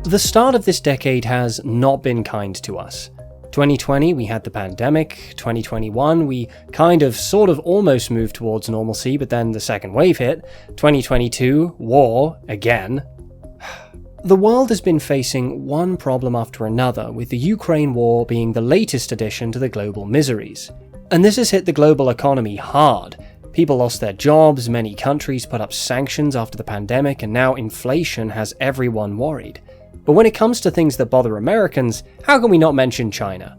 The start of this decade has not been kind to us. 2020, we had the pandemic. 2021, we sort of almost moved towards normalcy, but then the second wave hit. 2022, war, again. The world has been facing one problem after another, with the Ukraine war being the latest addition to the global miseries. And this has hit the global economy hard. People lost their jobs, many countries put up sanctions after the pandemic, and now inflation has everyone worried. But when it comes to things that bother Americans, how can we not mention China?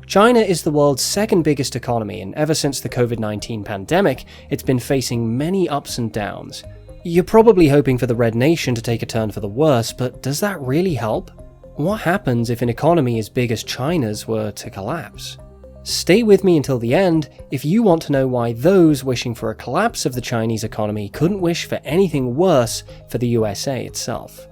China is the world's second biggest economy, and ever since the COVID-19 pandemic, it's been facing many ups and downs. You're probably hoping for the Red Nation to take a turn for the worse, but does that really help? What happens if an economy as big as China's were to collapse? Stay with me until the end if you want to know why those wishing for a collapse of the Chinese economy couldn't wish for anything worse for the USA itself.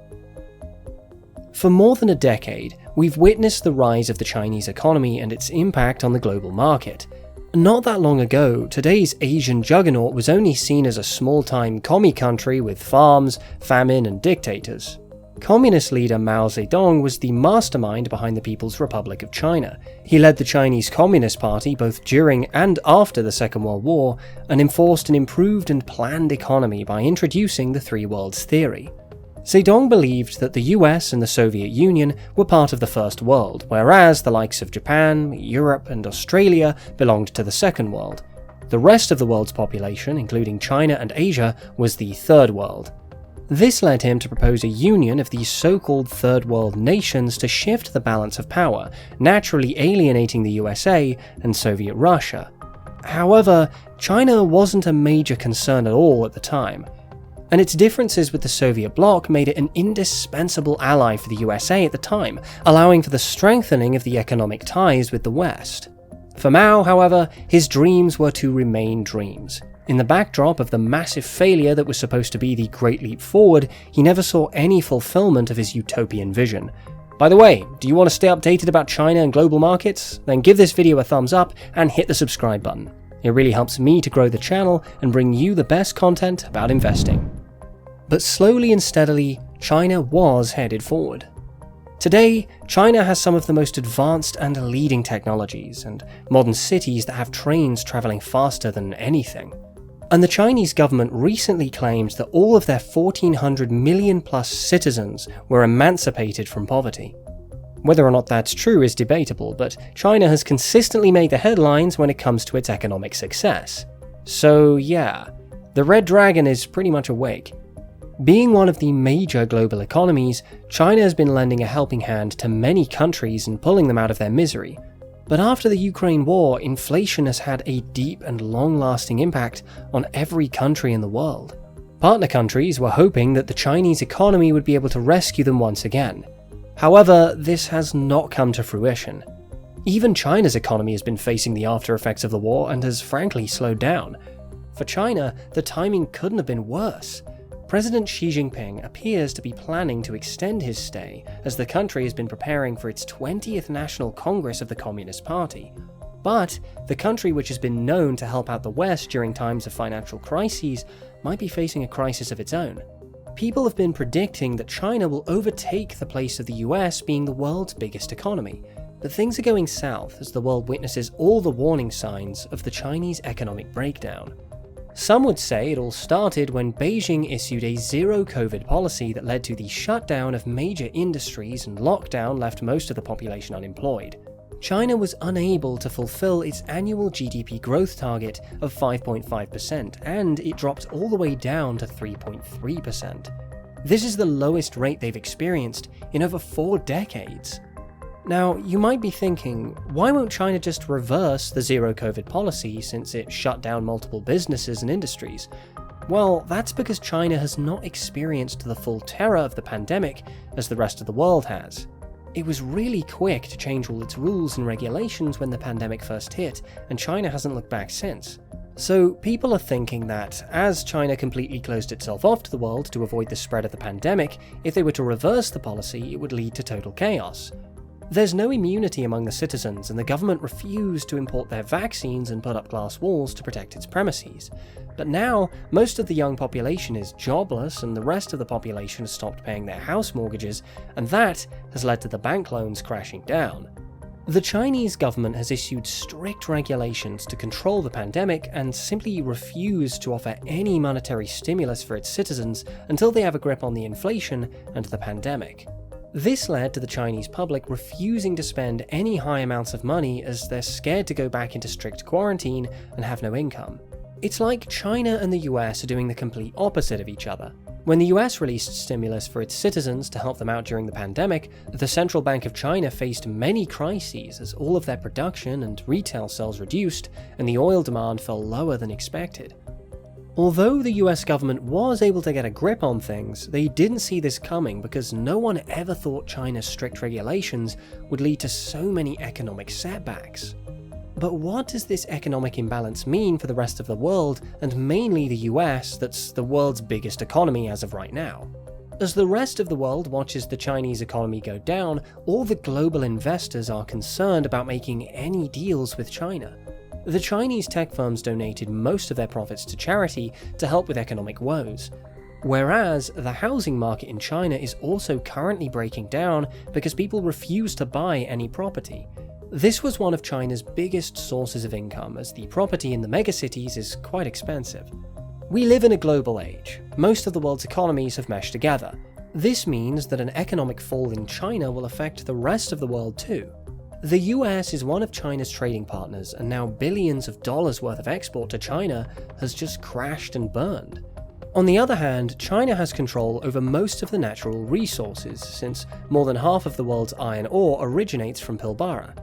For more than a decade, we've witnessed the rise of the Chinese economy and its impact on the global market. Not that long ago, today's Asian juggernaut was only seen as a small-time commie country with farms, famine, and dictators. Communist leader Mao Zedong was the mastermind behind the People's Republic of China. He led the Chinese Communist Party both during and after the Second World War, and enforced an improved and planned economy by introducing the Three Worlds theory. Zedong believed that the US and the Soviet Union were part of the First World, whereas the likes of Japan, Europe, and Australia belonged to the Second World. The rest of the world's population, including China and Asia, was the Third World. This led him to propose a union of these so-called Third World nations to shift the balance of power, naturally alienating the USA and Soviet Russia. However, China wasn't a major concern at all at the time, and its differences with the Soviet bloc made it an indispensable ally for the USA at the time, allowing for the strengthening of the economic ties with the West. For Mao, however, his dreams were to remain dreams. In the backdrop of the massive failure that was supposed to be the Great Leap Forward, he never saw any fulfillment of his utopian vision. By the way, do you want to stay updated about China and global markets? Then give this video a thumbs up and hit the subscribe button. It really helps me to grow the channel and bring you the best content about investing. But slowly and steadily, China was headed forward. Today, China has some of the most advanced and leading technologies, and modern cities that have trains traveling faster than anything. And the Chinese government recently claimed that all of their 1,400 million plus citizens were emancipated from poverty. Whether or not that's true is debatable, but China has consistently made the headlines when it comes to its economic success. So yeah, the Red Dragon is pretty much awake. Being one of the major global economies, China has been lending a helping hand to many countries and pulling them out of their misery. But after the Ukraine war, inflation has had a deep and long-lasting impact on every country in the world. Partner countries were hoping that the Chinese economy would be able to rescue them once again. However, this has not come to fruition. Even China's economy has been facing the after effects of the war and has frankly slowed down. For China, the timing couldn't have been worse. President Xi Jinping appears to be planning to extend his stay, as the country has been preparing for its 20th National Congress of the Communist Party. But the country, which has been known to help out the West during times of financial crises, might be facing a crisis of its own. People have been predicting that China will overtake the place of the US being the world's biggest economy. But things are going south as the world witnesses all the warning signs of the Chinese economic breakdown. Some would say it all started when Beijing issued a zero-COVID policy that led to the shutdown of major industries, and lockdown left most of the population unemployed. China was unable to fulfill its annual GDP growth target of 5.5%, and it dropped all the way down to 3.3%. This is the lowest rate they've experienced in over 4 decades. Now, you might be thinking, why won't China just reverse the zero-COVID policy since it shut down multiple businesses and industries? Well, that's because China has not experienced the full terror of the pandemic as the rest of the world has. It was really quick to change all its rules and regulations when the pandemic first hit, and China hasn't looked back since. So people are thinking that, as China completely closed itself off to the world to avoid the spread of the pandemic, if they were to reverse the policy, it would lead to total chaos. There's no immunity among the citizens, and the government refused to import their vaccines and put up glass walls to protect its premises. But now, most of the young population is jobless, and the rest of the population has stopped paying their house mortgages, and that has led to the bank loans crashing down. The Chinese government has issued strict regulations to control the pandemic and simply refused to offer any monetary stimulus for its citizens until they have a grip on the inflation and the pandemic. This led to the Chinese public refusing to spend any high amounts of money as they're scared to go back into strict quarantine and have no income. It's like China and the US are doing the complete opposite of each other. When the US released stimulus for its citizens to help them out during the pandemic, the Central Bank of China faced many crises as all of their production and retail sales reduced and the oil demand fell lower than expected. Although the US government was able to get a grip on things, they didn't see this coming because no one ever thought China's strict regulations would lead to so many economic setbacks. But what does this economic imbalance mean for the rest of the world, and mainly the US, that's the world's biggest economy as of right now? As the rest of the world watches the Chinese economy go down, all the global investors are concerned about making any deals with China. The Chinese tech firms donated most of their profits to charity to help with economic woes. Whereas, the housing market in China is also currently breaking down because people refuse to buy any property. This was one of China's biggest sources of income, as the property in the megacities is quite expensive. We live in a global age. Most of the world's economies have meshed together. This means that an economic fall in China will affect the rest of the world too. The US is one of China's trading partners, and now billions of dollars worth of export to China has just crashed and burned. On the other hand, China has control over most of the natural resources, since more than half of the world's iron ore originates from Pilbara.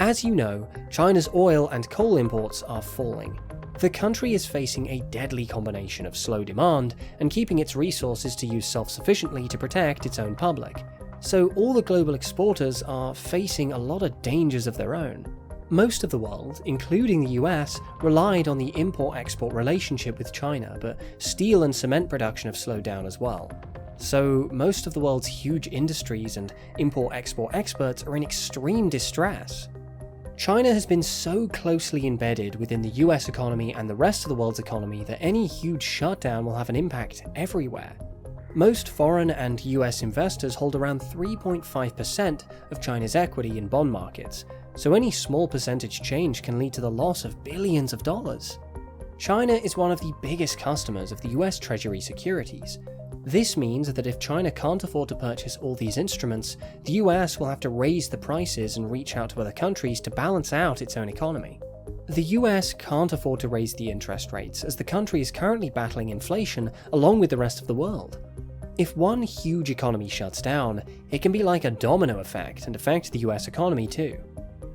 As you know, China's oil and coal imports are falling. The country is facing a deadly combination of slow demand and keeping its resources to use self-sufficiently to protect its own public. So all the global exporters are facing a lot of dangers of their own. Most of the world, including the US, relied on the import-export relationship with China, but steel and cement production have slowed down as well. So most of the world's huge industries and import-export experts are in extreme distress. China has been so closely embedded within the US economy and the rest of the world's economy that any huge shutdown will have an impact everywhere. Most foreign and US investors hold around 3.5% of China's equity in bond markets, so any small percentage change can lead to the loss of billions of dollars. China is one of the biggest customers of the US Treasury securities. This means that if China can't afford to purchase all these instruments, the US will have to raise the prices and reach out to other countries to balance out its own economy. The US can't afford to raise the interest rates, as the country is currently battling inflation along with the rest of the world. If one huge economy shuts down, it can be like a domino effect and affect the US economy too.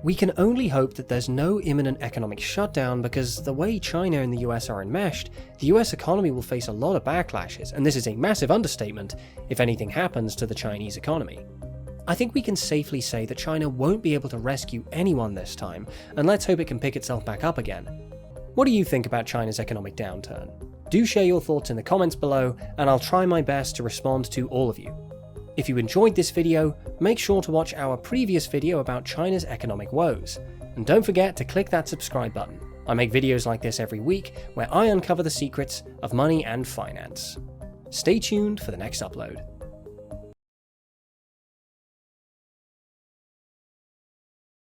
We can only hope that there's no imminent economic shutdown, because the way China and the US are enmeshed, the US economy will face a lot of backlashes, and this is a massive understatement if anything happens to the Chinese economy. I think we can safely say that China won't be able to rescue anyone this time, and let's hope it can pick itself back up again. What do you think about China's economic downturn? Do share your thoughts in the comments below, and I'll try my best to respond to all of you. If you enjoyed this video, make sure to watch our previous video about China's economic woes, and don't forget to click that subscribe button. I make videos like this every week where I uncover the secrets of money and finance. Stay tuned for the next upload.